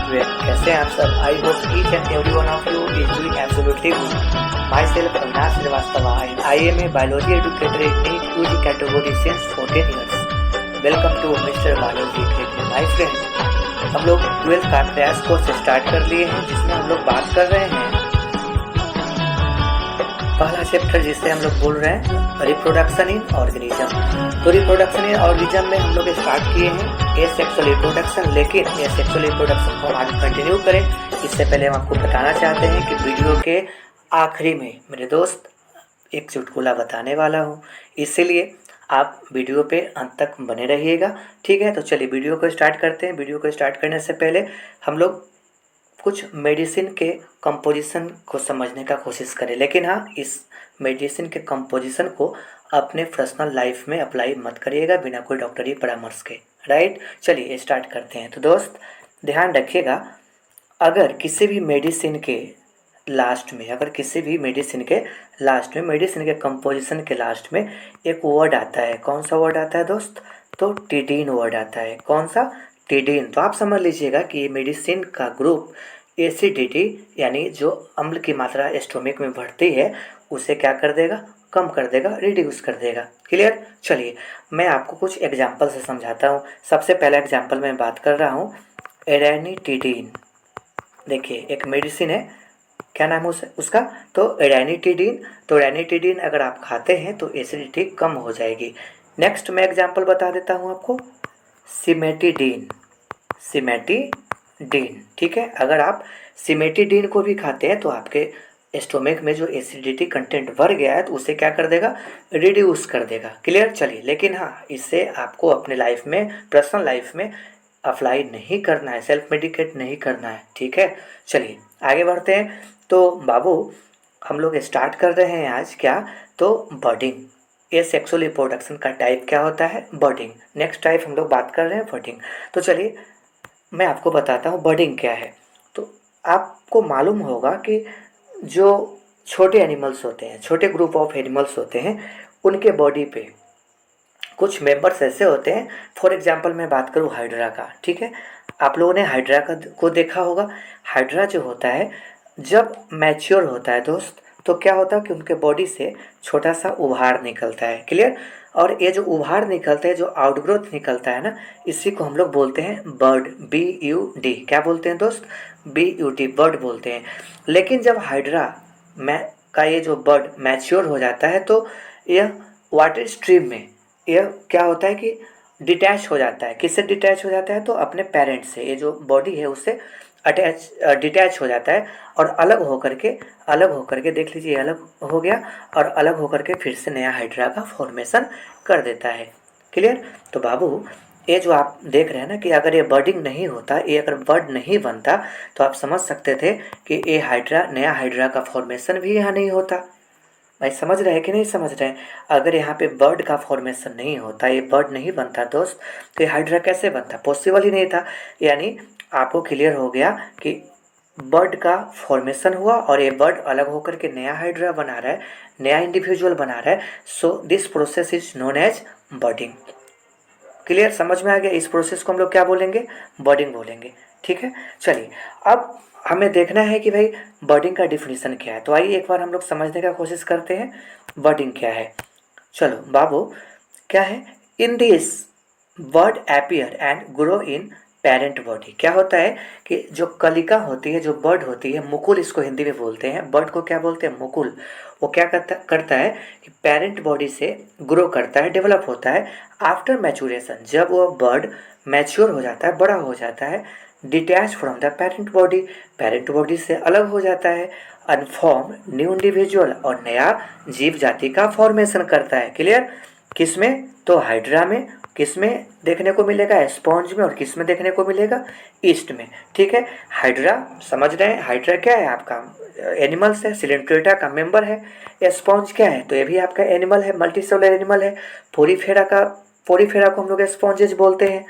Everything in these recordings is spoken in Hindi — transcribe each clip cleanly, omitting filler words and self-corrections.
एवरीवन, कैसे हैं आप सब? I hope each and every one of you is doing absolutely good. Myself Avinash Srivastava and I am a biology educator in NEET UG category since 14 years. Welcome to mister biology treatment my friend. हम लोग 12th का क्रैश कोर्स स्टार्ट कर लिए हैं, जिसमें हम लोग बात कर रहे हैं पहला चैप्टर, जिससे हम लोग बोल रहे हैं रिप्रोडक्शन इन ऑर्गेनिज्म। तो रिप्रोडक्शन इन ऑर्गेनिज्म में हम लोग स्टार्ट किए हैं एसेक्सुअल रिप्रोडक्शन, लेकिन एसेक्सुअल रिप्रोडक्शन को आगे कंटिन्यू करें इससे पहले हम आपको बताना चाहते हैं कि वीडियो के आखिरी में मेरे दोस्त एक चुटकुला बताने वाला हूँ, इसीलिए आप वीडियो पे अंत तक बने रहिएगा, ठीक है। तो चलिए वीडियो को स्टार्ट करते हैं। वीडियो को स्टार्ट करने से पहले हम लोग कुछ मेडिसिन के कंपोजिशन को समझने का कोशिश करें, लेकिन हाँ, इस मेडिसिन के कंपोजिशन को अपने पर्सनल लाइफ में अप्लाई मत करिएगा बिना कोई डॉक्टरी परामर्श के, राइट। चलिए स्टार्ट करते हैं। तो दोस्त ध्यान रखिएगा, अगर किसी भी मेडिसिन के लास्ट में मेडिसिन के कंपोजिशन के लास्ट में एक वर्ड आता है, कौन सा वर्ड आता है दोस्त? तो टिडीन वर्ड आता है। कौन सा? टिडीन। तो आप समझ लीजिएगा कि मेडिसिन का ग्रुप एसिडिटी यानी जो अम्ल की मात्रा स्टोमिक में बढ़ती है उसे क्या कर देगा? कम कर देगा, रिड्यूस कर देगा। क्लियर? चलिए मैं आपको कुछ एग्जाम्पल से समझाता हूँ। सबसे पहला एग्जाम्पल मैं बात कर रहा हूँ एरेनिटिडीन। देखिए एक मेडिसिन है, क्या नाम है उसका? तो एरेनिटिडीन। तो एरेनिटिडीन अगर आप खाते हैं तो एसिडिटी कम हो जाएगी। नेक्स्ट मैं एग्जाम्पल बता देता हूँ आपको, सिमेटिडीन। ठीक है, अगर आप सिमेटिडीन को भी खाते हैं तो आपके स्टोमिक में जो एसिडिटी कंटेंट बढ़ गया है तो उसे क्या कर देगा? रिड्यूस कर देगा। क्लियर? चलिए, लेकिन हाँ, इससे आपको अपने लाइफ में, पर्सनल लाइफ में अप्लाई नहीं करना है, सेल्फ मेडिकेट नहीं करना है, ठीक है। चलिए आगे बढ़ते हैं। तो बाबू हम लोग स्टार्ट कर रहे हैं आज क्या? तो बर्डिंग। ये सेक्सुअल रिप्रोडक्शन का टाइप क्या होता है? बर्डिंग। नेक्स्ट टाइप हम लोग बात कर रहे हैं बर्डिंग। तो चलिए मैं आपको बताता हूँ बर्डिंग क्या है। तो आपको मालूम होगा कि जो छोटे एनिमल्स होते हैं, छोटे ग्रुप ऑफ एनिमल्स होते हैं, उनके बॉडी पे कुछ मेंबर्स ऐसे होते हैं। फॉर एग्जांपल मैं बात करूँ हाइड्रा का, ठीक है। आप लोगों ने हाइड्रा को देखा होगा। हाइड्रा जो होता है जब मैच्योर होता है दोस्त, तो क्या होता है कि उनके बॉडी से छोटा सा उभार निकलता है। क्लियर? और ये जो उभार निकलता है, जो आउटग्रोथ निकलता है ना, इसी को हम लोग बोलते हैं बर्ड, BUD। क्या बोलते हैं दोस्त? BUD, बर्ड बोलते हैं। लेकिन जब हाइड्रा का ये जो बर्ड मैच्योर हो जाता है तो यह वाटर स्ट्रीम में यह क्या होता है कि डिटैच हो जाता है। किससे डिटैच हो जाता है? तो अपने पेरेंट से, ये जो बॉडी है उससे डिटैच हो जाता है और अलग होकर के देख लीजिए, अलग हो गया और अलग होकर के फिर से नया हाइड्रा का फॉर्मेशन कर देता है। क्लियर? तो बाबू ये जो आप देख रहे हैं ना कि अगर ये बर्डिंग नहीं होता, ये अगर बर्ड नहीं बनता, तो आप समझ सकते थे कि ये नया हाइड्रा का फॉर्मेशन भी यहाँ नहीं होता। भाई समझ रहे हैं कि नहीं समझ रहे हैं? अगर यहाँ पे बर्ड का फॉर्मेशन नहीं होता, ये बर्ड नहीं बनता दोस्त, तो ये हाइड्रा कैसे बनता? पॉसिबल ही नहीं था। यानी आपको क्लियर हो गया कि बर्ड का फॉर्मेशन हुआ और ये बर्ड अलग होकर के नया हाइड्रा बना रहा है, नया इंडिविजुअल बना रहा है। So this process is known as budding. Clear? समझ में आ गया? इस प्रोसेस को हम लोग क्या बोलेंगे? बर्डिंग बोलेंगे, ठीक है। चलिए अब हमें देखना है कि भाई बर्डिंग का डिफिनीशन क्या है। तो आइए एक बार हम लोग समझने का कोशिश करते हैं बर्डिंग क्या है। चलो बाबू क्या है? In this bird appear and grow in parent body. क्या होता है कि जो कलिका होती है, जो बर्ड होती है, मुकुल इसको हिंदी में बोलते हैं, बर्ड को क्या बोलते हैं? मुकुल। वो क्या करता है कि पेरेंट बॉडी से ग्रो करता है, डेवलप होता है। आफ्टर मैचुरेशन, जब वो बर्ड मैच्योर हो जाता है, बड़ा हो जाता है, detach from the parent body से अलग हो जाता है, अनफॉर्म न्यू इंडिविजुअल, और नया जीव जाति का फॉर्मेशन करता है। क्लियर? किसमें? तो हाइड्रा में। किसमें देखने को मिलेगा? स्पॉन्ज में। और किसमें देखने को मिलेगा? ईस्ट में, ठीक है। हाइड्रा समझ रहे हैं? हाइड्रा क्या है? आपका एनिमल्स है, सिलेंट्रेटा का मेंबर है। स्पॉन्ज क्या है? तो ये भी आपका एनिमल है, मल्टीसेलुलर एनिमल है। पोरीफेरा को हम लोग स्पॉन्जेज बोलते हैं,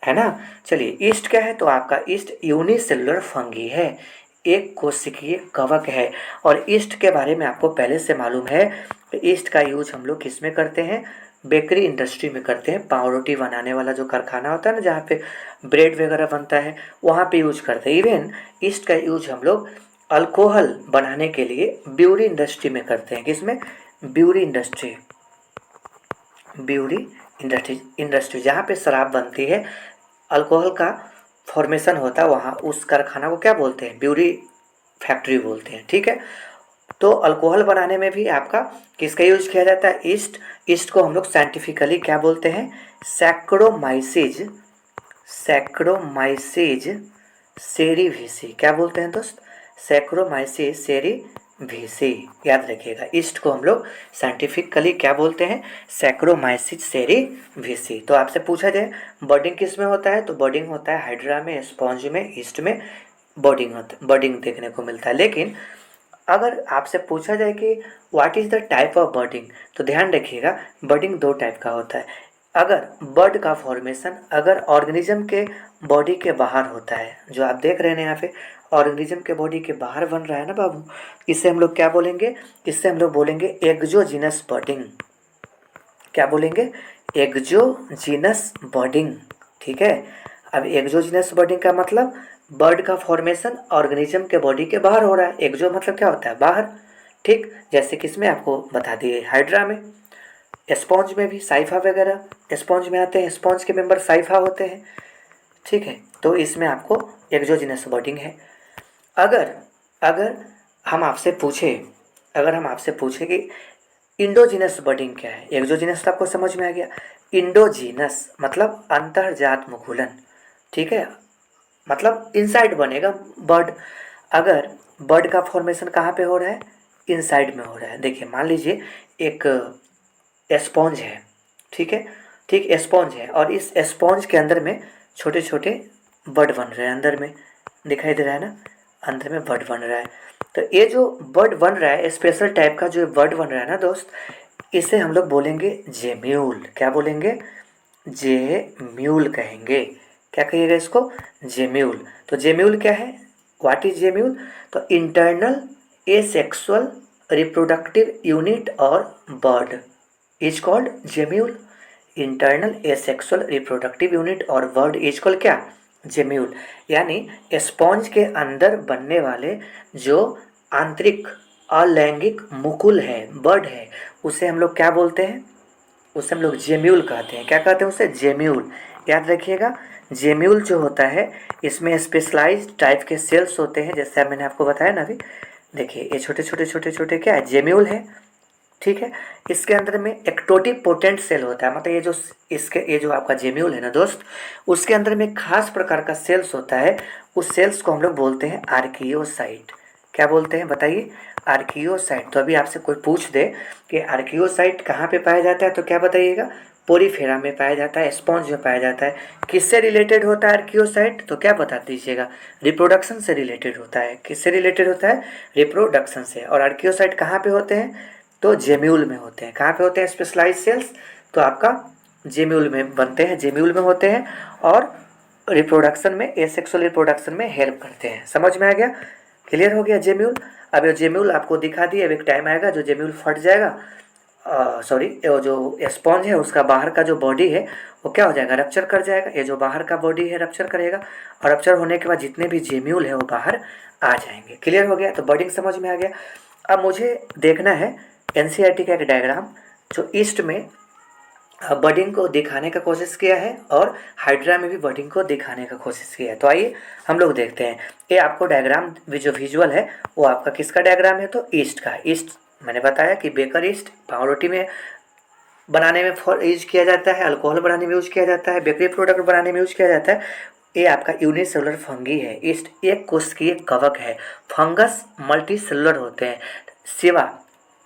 है ना। चलिए ईस्ट क्या है? तो आपका ईस्ट यूनिसेलुलर फंगी है, एक कोशिकीय कवक है। और ईस्ट के बारे में आपको पहले से मालूम है, ईस्ट का यूज हम लोग किस में करते हैं? बेकरी इंडस्ट्री में करते हैं। पाव रोटी बनाने वाला जो कारखाना होता है ना, जहाँ पे ब्रेड वगैरह बनता है, वहाँ पे यूज करते हैं। इवन ईस्ट का यूज हम लोग अल्कोहल बनाने के लिए ब्यूरी इंडस्ट्री में करते हैं। किसमें? Bury industry. ब्यूरी इंडस्ट्री जहाँ पे शराब बनती है, अल्कोहल का फॉर्मेशन होता है, वहाँ उस कारखाना को क्या बोलते हैं? ब्यूरी फैक्ट्री बोलते हैं। ठीक है, तो अल्कोहल बनाने में भी आपका किसका यूज किया जाता है? ईस्ट। ईस्ट को हम लोग साइंटिफिकली क्या बोलते हैं? सैक्रोमाइसिस। सैक्रोमाइसिस सेरीविसी। क्या बोलते हैं दोस्त? सैक्रोमाइसिस सेरीविसी। याद रखिएगा, ईस्ट को हम लोग साइंटिफिकली क्या बोलते हैं? सैक्रोमाइसिस सेरीविसी। तो आपसे पूछा जाए बर्डिंग किस में होता है, तो बर्डिंग होता है हाइड्रा में, स्पॉन्ज में, ईस्ट में बर्डिंग देखने को मिलता है। लेकिन अगर आपसे पूछा जाए कि what is the type of budding, तो ध्यान रखिएगा बर्डिंग दो टाइप का होता है। अगर बर्ड का फॉर्मेशन अगर ऑर्गेनिज्म के बॉडी के बाहर होता है, जो आप देख रहे हैं यहाँ पे ऑर्गेनिज्म के बॉडी के बाहर बन रहा है ना बाबू, इससे हम लोग क्या बोलेंगे? इससे हम लोग बोलेंगे एक्सोजीनस बर्डिंग। क्या बोलेंगे? एक्सोजीनस बर्डिंग। ठीक है, अब एक्सोजीनस बर्डिंग का मतलब बर्ड का फॉर्मेशन ऑर्गेनिज्म के बॉडी के बाहर हो रहा है। एक्सो मतलब क्या होता है? बाहर। ठीक, जैसे किसमें आपको बता दिए, हाइड्रा में। स्पॉन्ज में भी साइफा वगैरह स्पॉन्ज में आते हैं, स्पॉन्ज के मेंबर साइफा होते हैं। ठीक है, तो इसमें आपको एक्सोजीनस बर्डिंग है। अगर अगर हम आपसे पूछे अगर हम आपसे पूछे कि इंडोजीनस बर्डिंग क्या है? एक्सोजीनस तो आपको समझ में आ गया। इंडोजीनस मतलब अंतर्जात मुकुलन। ठीक है, मतलब इनसाइड बनेगा बर्ड। अगर बर्ड का फॉर्मेशन कहाँ पे हो रहा है? इनसाइड में हो रहा है। देखिए, मान लीजिए एक स्पॉन्ज है। ठीक है, ठीक स्पॉन्ज है, और इस स्पॉन्ज के अंदर में छोटे छोटे बर्ड बन रहे हैं। अंदर में दिखाई दे रहा है ना, अंदर में बर्ड बन रहा है। तो ये जो बर्ड बन रहा है, स्पेशल टाइप का जो बर्ड बन रहा है ना दोस्त, इसे हम लोग बोलेंगे जेम्यूल। क्या बोलेंगे? जेम्यूल कहेंगे। क्या कहिएगा इसको? जेम्यूल। तो जेम्यूल क्या है? What is gemmule? तो इंटरनल एसेक्सुअल रिप्रोडक्टिव यूनिट और bird is called gemmule. Internal asexual reproductive unit और वर्ड इज कॉल्ड क्या? जेम्यूल। यानी स्पॉन्ज के अंदर बनने वाले जो आंतरिक अलैंगिक मुकुल है, बर्ड है, उसे हम लोग क्या बोलते हैं? उसे हम लोग जेम्यूल कहते हैं। क्या कहते हैं उसे? जेम्यूल। याद रखिएगा, जेम्यूल जो होता है इसमें स्पेशलाइज्ड टाइप के सेल्स होते हैं, जैसे मैंने आपको बताया ना अभी। देखिए, ये छोटे छोटे छोटे छोटे क्या है? जेम्यूल है। ठीक है, इसके अंदर में एक्टोटिक पोटेंट सेल होता है। मतलब ये जो आपका जेम्यूल है ना दोस्त, उसके अंदर में खास प्रकार का सेल्स होता है। उस सेल्स को हम लोग बोलते हैं आर्कियोसाइट। क्या बोलते हैं बताइए? आर्कियोसाइट। तो अभी आपसे कोई पूछ दे कि आर्कियोसाइट कहाँ पे पाया जाता है, तो क्या बताइएगा? पोरीफेरा में पाया जाता है, स्पॉन्ज में पाया जाता है। किससे रिलेटेड होता है आर्कियोसाइट? तो क्या बता दीजिएगा? रिप्रोडक्शन से रिलेटेड होता है। किससे रिलेटेड होता है? रिप्रोडक्शन से। और आर्कियोसाइट कहाँ पे होते हैं? तो जेम्यूल में होते हैं। कहाँ पे होते हैं स्पेशलाइज सेल्स? तो आपका जेम्यूल में बनते हैं, जेम्यूल में होते हैं, और रिप्रोडक्शन में, एसेक्सुअल रिप्रोडक्शन में हेल्प करते हैं। समझ में आ गया? क्लियर हो गया जेम्यूल? अब ये जेम्यूल आपको दिखा दिए, अब एक टाइम आएगा जो जेम्यूल फट जाएगा, सॉरी, वो जो स्पॉन्ज है उसका बाहर का जो बॉडी है वो क्या हो जाएगा? रप्चर कर जाएगा। ये जो बाहर का बॉडी है रप्चर करेगा, और रप्चर होने के बाद जितने भी जेम्यूल है वो बाहर आ जाएंगे। क्लियर हो गया? तो बर्डिंग समझ में आ गया। अब मुझे देखना है एनसीईआरटी का एक डायग्राम जो ईस्ट में बर्डिंग को दिखाने का कोशिश किया है, और हाइड्रा में भी बर्डिंग को दिखाने का कोशिश किया है। तो आइए हम लोग देखते हैं। ये आपको डायग्राम जो विजुअल है वो आपका किसका डायग्राम है? तो ईस्ट का। ईस्ट मैंने बताया कि बेकर ईस्ट पाव रोटी में बनाने में यूज किया जाता है, अल्कोहल बनाने में यूज किया जाता है, बेकरी प्रोडक्ट बनाने में यूज किया जाता है। ये आपका यूनिसेलुलर फंगी है। ईस्ट एक कोशिकीय कवक है। फंगस मल्टी सेलुलर होते हैं। सिवा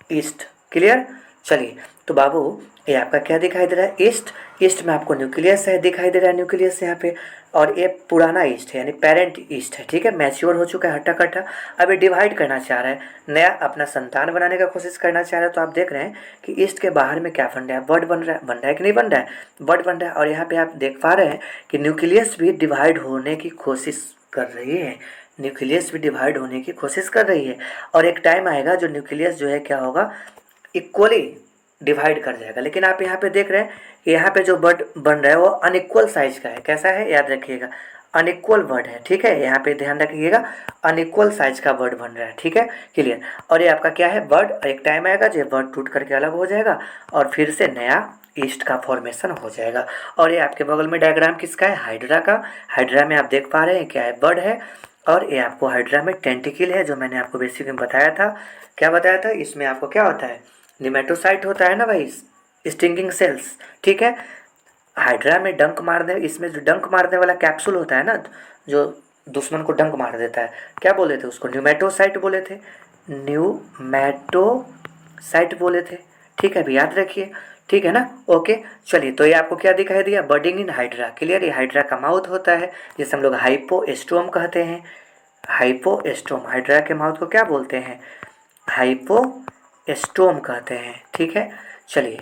ईस्ट। क्लियर? चलिए, तो बाबू ये आपका क्या दिखाई दे रहा है? ईस्ट। ईस्ट में आपको न्यूक्लियस है, दिखाई दे रहा है न्यूक्लियस यहाँ पे, और ये पुराना ईस्ट है, यानी पेरेंट ईस्ट है। ठीक है, मैच्योर हो चुका है हट्टा कट्टा। अब ये डिवाइड करना चाह रहा है, नया अपना संतान बनाने का कोशिश करना चाह रहा है। तो आप देख रहे हैं कि ईस्ट के बाहर में क्या बन रहा है? बर्ड बन रहा है कि नहीं बन रहा है? बर्ड बन रहा है। और यहाँ पे आप देख पा रहे हैं कि न्यूक्लियस भी डिवाइड होने की कोशिश कर रही है। न्यूक्लियस भी डिवाइड होने की कोशिश कर रही है, और एक टाइम आएगा जो न्यूक्लियस जो है क्या होगा? इक्वली डिवाइड कर जाएगा। लेकिन आप यहाँ पे देख रहे हैं, यहाँ पे जो वर्ड बन रहा है वो अनइक्वल साइज का है। कैसा है, याद रखिएगा, अनइक्वल वर्ड है, ठीक है। यहाँ पे ध्यान रखिएगा, अनइक्वल साइज का वर्ड बन रहा है, ठीक है, क्लियर। और ये आपका क्या है, वर्ड, एक टाइम आएगा जो वर्ड टूट करके अलग हो जाएगा और फिर से नया ईस्ट का फॉर्मेशन हो जाएगा। और ये आपके बगल में डायग्राम किसका है, हाइड्रा का। हाइड्रा में आप देख पा रहे हैं क्या है, बर्ड है। और ये आपको हाइड्रा में टेंटिकल है, जो मैंने आपको बेसिक में बताया था। क्या बताया था, इसमें आपको क्या होता है, निमेटोसाइट होता है ना भाई, स्टिंगिंग सेल्स, ठीक है। हाइड्रा में डंक मारने, इसमें जो डंक मारने वाला कैप्सूल होता है ना, जो दुश्मन को डंक मार देता है, क्या बोले थे उसको, न्यूमेटोसाइट बोले थे, न्यूमेटोसाइट बोले थे, ठीक है अभी याद रखिए, ठीक है ना। ओके चलिए, तो ये आपको क्या दिखाई दिया, बर्डिंग इन हाइड्रा, क्लियर। ये हाइड्रा का माउथ होता है, जिसे हम लोग हाइपोएस्टोम कहते हैं। हाइपोएस्टोम, हाइड्रा के माउथ को क्या बोलते हैं, हाइपोएस्टोम कहते हैं, ठीक है। चलिए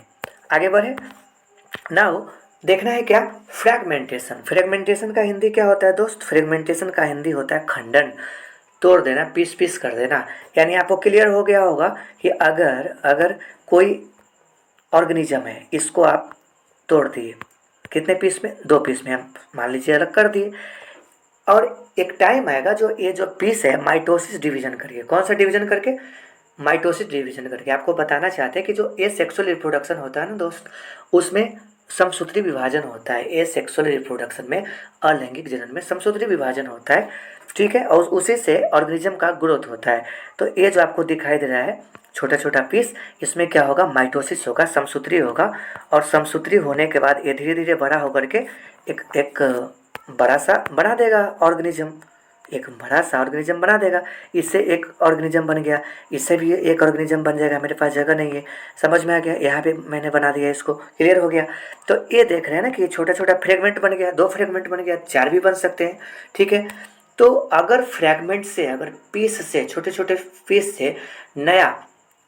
आगे बढ़े। नाउ देखना है क्या, फ्रैगमेंटेशन। फ्रैगमेंटेशन का हिंदी क्या होता है दोस्त, फ्रैगमेंटेशन का हिंदी होता है खंडन, तोड़ देना, पीस पीस कर देना। यानी आपको क्लियर हो गया होगा कि अगर कोई ऑर्गेनिज्म है, इसको आप तोड़ दिए, कितने पीस में, 2 पीस में हम मान लीजिए अलग कर दिए, और एक टाइम आएगा जो ये जो पीस है माइटोसिस डिवीजन करके, कौन सा डिवीजन करके, माइटोसिस डिवीजन करके। आपको बताना चाहते हैं कि जो ए सेक्सुअल रिप्रोडक्शन होता है ना दोस्त, उसमें समसूत्री विभाजन होता है। ए सेक्सुअल रिप्रोडक्शन में, अलैंगिक जनन में समसूत्री विभाजन होता है, ठीक है, और उसी से ऑर्गेनिज्म का ग्रोथ होता है। तो ये जो आपको दिखाई दे रहा है छोटा छोटा पीस, इसमें क्या होगा, माइटोसिस होगा, समसूत्री होगा, और समसूत्री होने के बाद ये धीरे धीरे बड़ा होकर के एक बड़ा सा बना देगा ऑर्गेनिज्म, एक बड़ा सा ऑर्गेनिज्म बना देगा। इससे एक ऑर्गेनिज्म बन गया, इससे भी एक ऑर्गेनिज्म बन जाएगा। मेरे पास जगह नहीं है, समझ में आ गया, यहाँ पे मैंने बना दिया, इसको क्लियर हो गया। तो ये देख रहे हैं ना कि छोटा छोटा फ्रेगमेंट बन गया, 2 फ्रेगमेंट बन गया, 4 भी बन सकते हैं, ठीक है। तो अगर फ्रैगमेंट से, अगर पीस से, छोटे छोटे पीस से नया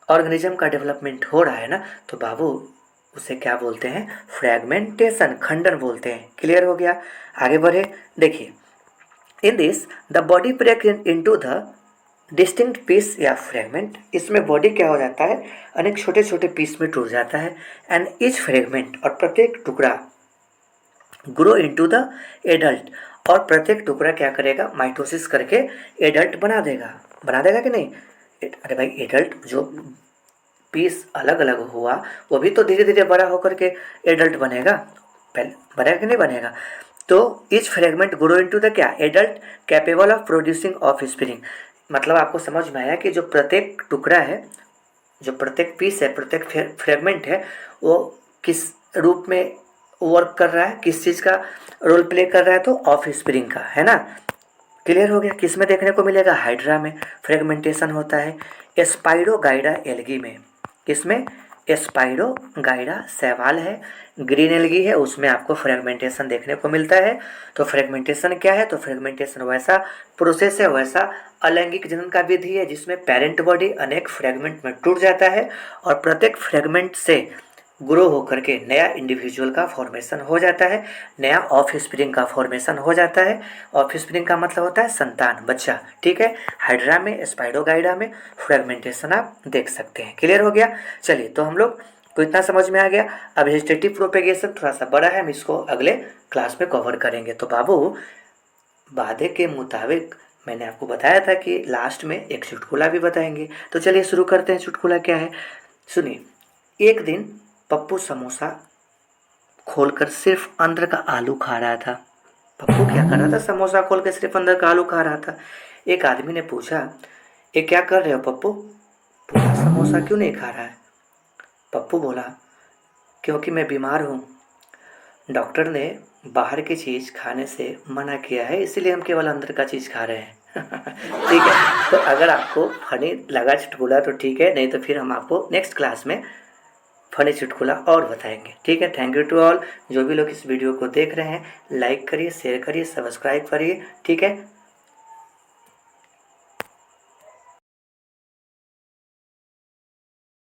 ऑर्गेनिज्म का डेवलपमेंट हो रहा है ना, तो बाबू उसे क्या बोलते हैं, फ्रैगमेंटेशन, खंडन बोलते हैं, क्लियर हो गया। आगे बढ़े, देखिए, in this the body break into the distinct piece या फ्रेगमेंट। इसमें बॉडी क्या हो जाता है, अनेक छोटे छोटे पीस में टूट जाता है। एंड ईच फ्रेगमेंट, और प्रत्येक टुकड़ा, ग्रो इनटू द एडल्ट, और प्रत्येक टुकड़ा क्या करेगा, माइटोसिस करके एडल्ट बना देगा कि नहीं। अरे भाई, एडल्ट जो पीस अलग अलग हुआ वो भी तो धीरे धीरे बड़ा होकर के एडल्ट बनेगा, पहले बनेगा कि नहीं बनेगा। तो each fragment grow into the क्या, adult capable of producing offspring. मतलब आपको समझ में आया कि जो प्रत्येक टुकड़ा है, जो प्रत्येक पीस है, प्रत्येक फ्रेगमेंट है, वो किस रूप में वर्क कर रहा है, किस चीज़ का रोल प्ले कर रहा है, तो ऑफ स्प्रिंग का, है ना। क्लियर हो गया। किस में देखने को मिलेगा, हाइड्रा में फ्रेगमेंटेशन होता है। स्पाइरोगाइडा एल्गी में, किसमें, स्पाइरोगाइडा शैवाल है, ग्रीन एल्गी है, उसमें आपको फ्रेगमेंटेशन देखने को मिलता है। तो फ्रेगमेंटेशन क्या है, तो फ्रेगमेंटेशन वैसा प्रोसेस है, वैसा अलैंगिक जनन का विधि है जिसमें पेरेंट बॉडी अनेक फ्रेगमेंट में टूट जाता है और प्रत्येक फ्रेगमेंट से ग्रो होकर के नया इंडिविजुअल का फॉर्मेशन हो जाता है, नया ऑफ स्प्रिंग का फॉर्मेशन हो जाता है। ऑफ स्प्रिंग का मतलब होता है संतान, बच्चा, ठीक है। हाइड्रा में, स्पाइरोगाइडा में फ्रेगमेंटेशन आप देख सकते हैं। क्लियर हो गया। चलिए, तो हम लोग को इतना समझ में आ गया। अब वेजिटेटिव प्रोपेगेशन थोड़ा सा बड़ा है, हम इसको अगले क्लास में कवर करेंगे। तो बाबू, वादे के मुताबिक मैंने आपको बताया था कि लास्ट में एक चुटकुला भी बताएंगे। तो चलिए शुरू करते हैं। चुटकुला क्या है, सुनिए। एक दिन पप्पू समोसा खोलकर सिर्फ अंदर का आलू खा रहा था। पप्पू क्या कर रहा था, समोसा खोल के सिर्फ अंदर का आलू खा रहा था। एक आदमी ने पूछा, ये क्या कर रहे हो पप्पू, पूरा समोसा क्यों नहीं खा रहा है। पप्पू बोला, क्योंकि मैं बीमार हूँ, डॉक्टर ने बाहर की चीज़ खाने से मना किया है, इसीलिए हम केवल अंदर का चीज़ खा रहे हैं। ठीक है। तो अगर आपको फनी लगा चुटकुला तो ठीक है, नहीं तो फिर हम आपको नेक्स्ट क्लास में फनी चुटकुला और बताएंगे। ठीक है। Thank you to all. जो भी लोग इस वीडियो को देख रहे हैं, लाइक करिए, शेयर करिए, सब्सक्राइब करिए। ठीक है।